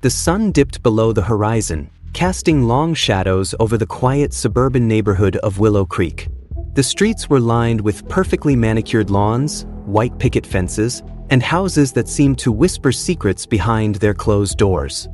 The sun dipped below the horizon, casting long shadows over the quiet suburban neighborhood of Willow Creek. The streets were lined with perfectly manicured lawns, white picket fences, and houses that seemed to whisper secrets behind their closed doors.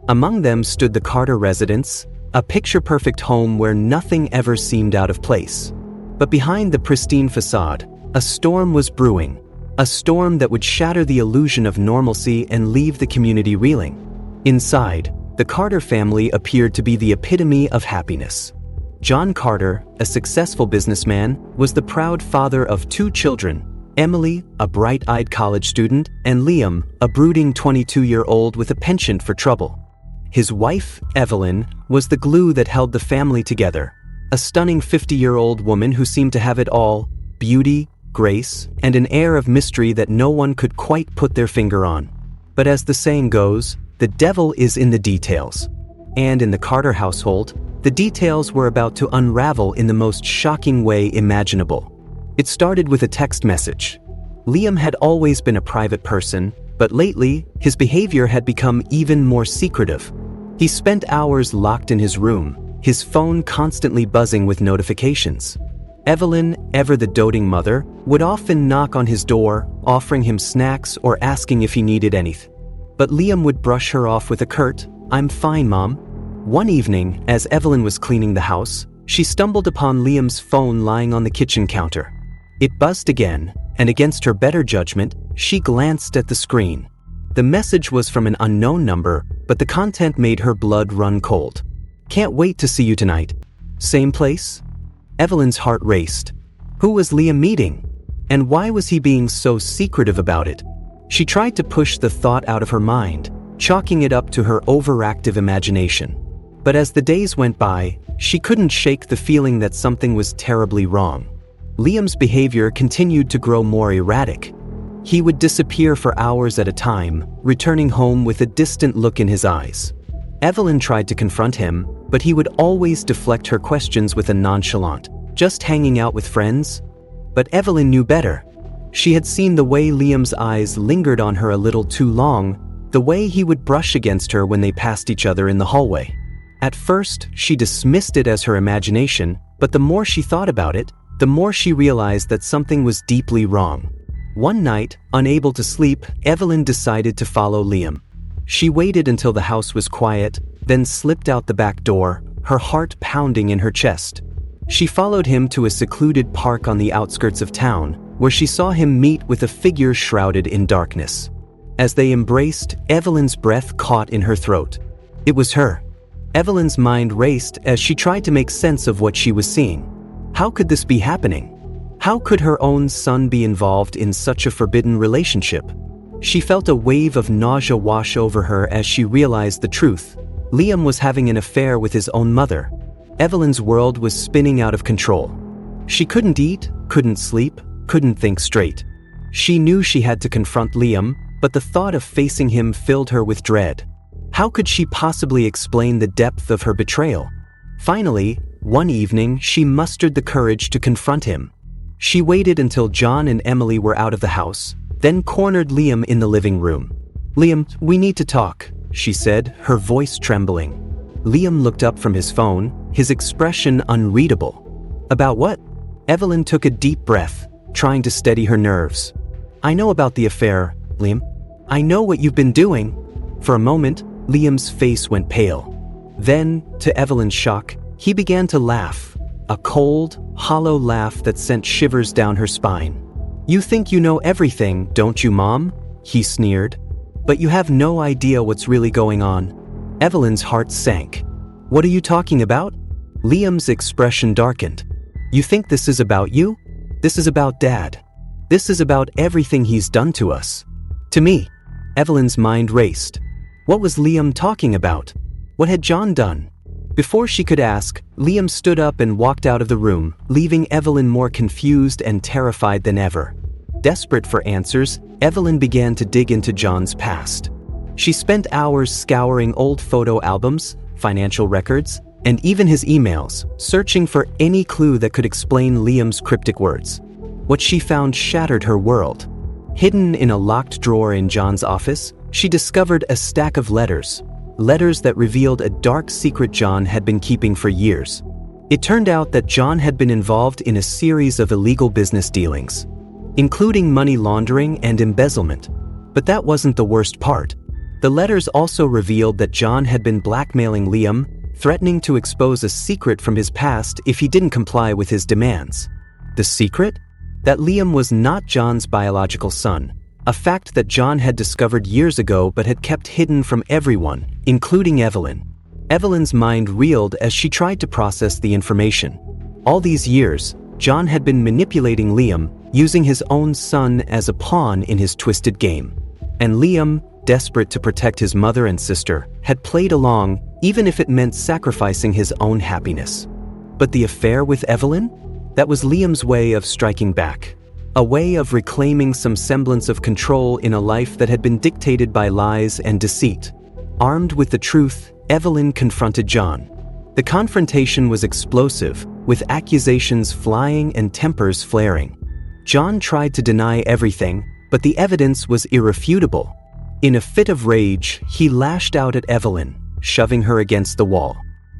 Among them stood the Carter residence, a picture-perfect home where nothing ever seemed out of place. But behind the pristine facade, a storm was brewing, a storm that would shatter the illusion of normalcy and leave the community reeling. Inside, the Carter family appeared to be the epitome of happiness. John Carter, a successful businessman, was the proud father of 2 children, Emily, a bright-eyed college student, and Liam, a brooding 22-year-old with a penchant for trouble. His wife, Evelyn, was the glue that held the family together, a stunning 50-year-old woman who seemed to have it all: beauty, grace, and an air of mystery that no one could quite put their finger on. But as the saying goes, the devil is in the details. And in the Carter household, the details were about to unravel in the most shocking way imaginable. It started with a text message. Liam had always been a private person, but lately, his behavior had become even more secretive. He spent hours locked in his room, his phone constantly buzzing with notifications. Evelyn, ever the doting mother, would often knock on his door, offering him snacks or asking if he needed anything. But Liam would brush her off with a curt, "I'm fine, Mom." One evening, as Evelyn was cleaning the house, she stumbled upon Liam's phone lying on the kitchen counter. It buzzed again, and against her better judgment, she glanced at the screen. The message was from an unknown number, but the content made her blood run cold. "Can't wait to see you tonight. Same place?" Evelyn's heart raced. Who was Liam meeting? And why was he being so secretive about it? She tried to push the thought out of her mind, chalking it up to her overactive imagination. But as the days went by, she couldn't shake the feeling that something was terribly wrong. Liam's behavior continued to grow more erratic. He would disappear for hours at a time, returning home with a distant look in his eyes. Evelyn tried to confront him, but he would always deflect her questions with a nonchalant, "Just hanging out with friends?" But Evelyn knew better. She had seen the way Liam's eyes lingered on her a little too long, the way he would brush against her when they passed each other in the hallway. At first, she dismissed it as her imagination, but the more she thought about it, the more she realized that something was deeply wrong. One night, unable to sleep, Evelyn decided to follow Liam. She waited until the house was quiet, then slipped out the back door, her heart pounding in her chest. She followed him to a secluded park on the outskirts of town, where she saw him meet with a figure shrouded in darkness. As they embraced, Evelyn's breath caught in her throat. It was her. Evelyn's mind raced as she tried to make sense of what she was seeing. How could this be happening? How could her own son be involved in such a forbidden relationship? She felt a wave of nausea wash over her as she realized the truth. Liam was having an affair with his own mother. Evelyn's world was spinning out of control. She couldn't eat, couldn't sleep, couldn't think straight. She knew she had to confront Liam, but the thought of facing him filled her with dread. How could she possibly explain the depth of her betrayal? Finally, one evening, she mustered the courage to confront him. She waited until John and Emily were out of the house, then cornered Liam in the living room. "Liam, we need to talk," she said, her voice trembling. Liam looked up from his phone, his expression unreadable. "About what?" Evelyn took a deep breath, trying to steady her nerves. "I know about the affair, Liam. I know what you've been doing." For a moment, Liam's face went pale. Then, to Evelyn's shock, he began to laugh, a cold, hollow laugh that sent shivers down her spine. "You think you know everything, don't you, Mom?" he sneered. "But you have no idea what's really going on." Evelyn's heart sank. "What are you talking about?" Liam's expression darkened. "You think this is about you? This is about Dad. This is about everything he's done to us. To me." Evelyn's mind raced. What was Liam talking about? What had John done? Before she could ask, Liam stood up and walked out of the room, leaving Evelyn more confused and terrified than ever. Desperate for answers, Evelyn began to dig into John's past. She spent hours scouring old photo albums, financial records, and even his emails, searching for any clue that could explain Liam's cryptic words. What she found shattered her world. Hidden in a locked drawer in John's office, she discovered a stack of letters, letters that revealed a dark secret John had been keeping for years. It turned out that John had been involved in a series of illegal business dealings, including money laundering and embezzlement. But that wasn't the worst part. The letters also revealed that John had been blackmailing Liam, threatening to expose a secret from his past if he didn't comply with his demands. The secret? That Liam was not John's biological son, a fact that John had discovered years ago but had kept hidden from everyone, including Evelyn. Evelyn's mind reeled as she tried to process the information. All these years, John had been manipulating Liam, using his own son as a pawn in his twisted game. And Liam, desperate to protect his mother and sister, had played along, even if it meant sacrificing his own happiness. But the affair with Evelyn? That was Liam's way of striking back. A way of reclaiming some semblance of control in a life that had been dictated by lies and deceit. Armed with the truth, Evelyn confronted John. The confrontation was explosive, with accusations flying and tempers flaring. John tried to deny everything, but the evidence was irrefutable. In a fit of rage, he lashed out at Evelyn, shoving her against the wall.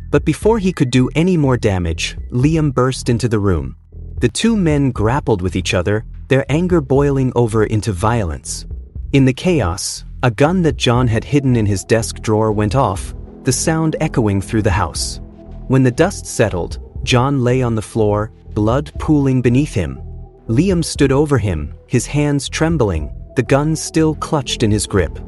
But before he could do any more damage, Liam burst into the room. The two men grappled with each other, their anger boiling over into violence. In the chaos, a gun that John had hidden in his desk drawer went off, the sound echoing through the house. When the dust settled, John lay on the floor, blood pooling beneath him. Liam stood over him, his hands trembling, the gun still clutched in his grip.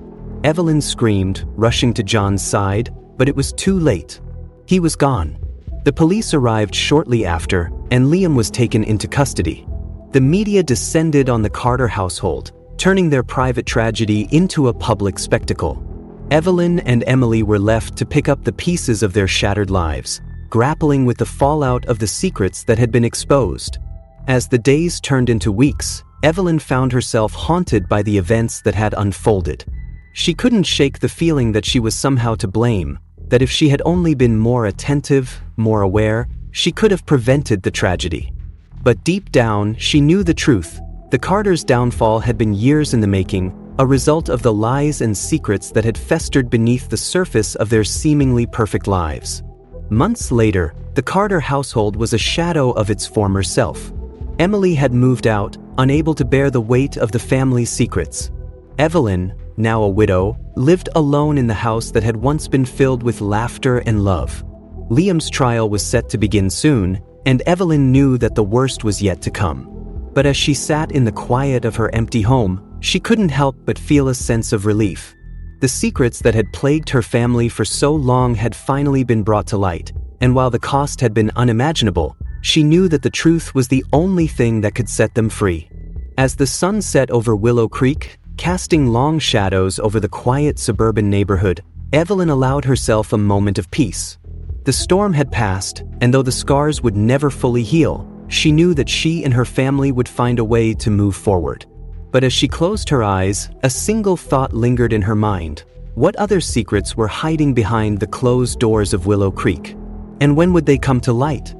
Evelyn screamed, rushing to John's side, but it was too late. He was gone. The police arrived shortly after, and Liam was taken into custody. The media descended on the Carter household, turning their private tragedy into a public spectacle. Evelyn and Emily were left to pick up the pieces of their shattered lives, grappling with the fallout of the secrets that had been exposed. As the days turned into weeks, Evelyn found herself haunted by the events that had unfolded. She couldn't shake the feeling that she was somehow to blame, that if she had only been more attentive, more aware, she could have prevented the tragedy. But deep down, she knew the truth. The Carters' downfall had been years in the making, a result of the lies and secrets that had festered beneath the surface of their seemingly perfect lives. Months later, the Carter household was a shadow of its former self. Emily had moved out, unable to bear the weight of the family's secrets. Evelyn, now a widow, lived alone in the house that had once been filled with laughter and love. Liam's trial was set to begin soon, and Evelyn knew that the worst was yet to come. But as she sat in the quiet of her empty home, she couldn't help but feel a sense of relief. The secrets that had plagued her family for so long had finally been brought to light, and while the cost had been unimaginable, she knew that the truth was the only thing that could set them free. As the sun set over Willow Creek, casting long shadows over the quiet suburban neighborhood, Evelyn allowed herself a moment of peace. The storm had passed, and though the scars would never fully heal, she knew that she and her family would find a way to move forward. But as she closed her eyes, a single thought lingered in her mind. What other secrets were hiding behind the closed doors of Willow Creek? And when would they come to light?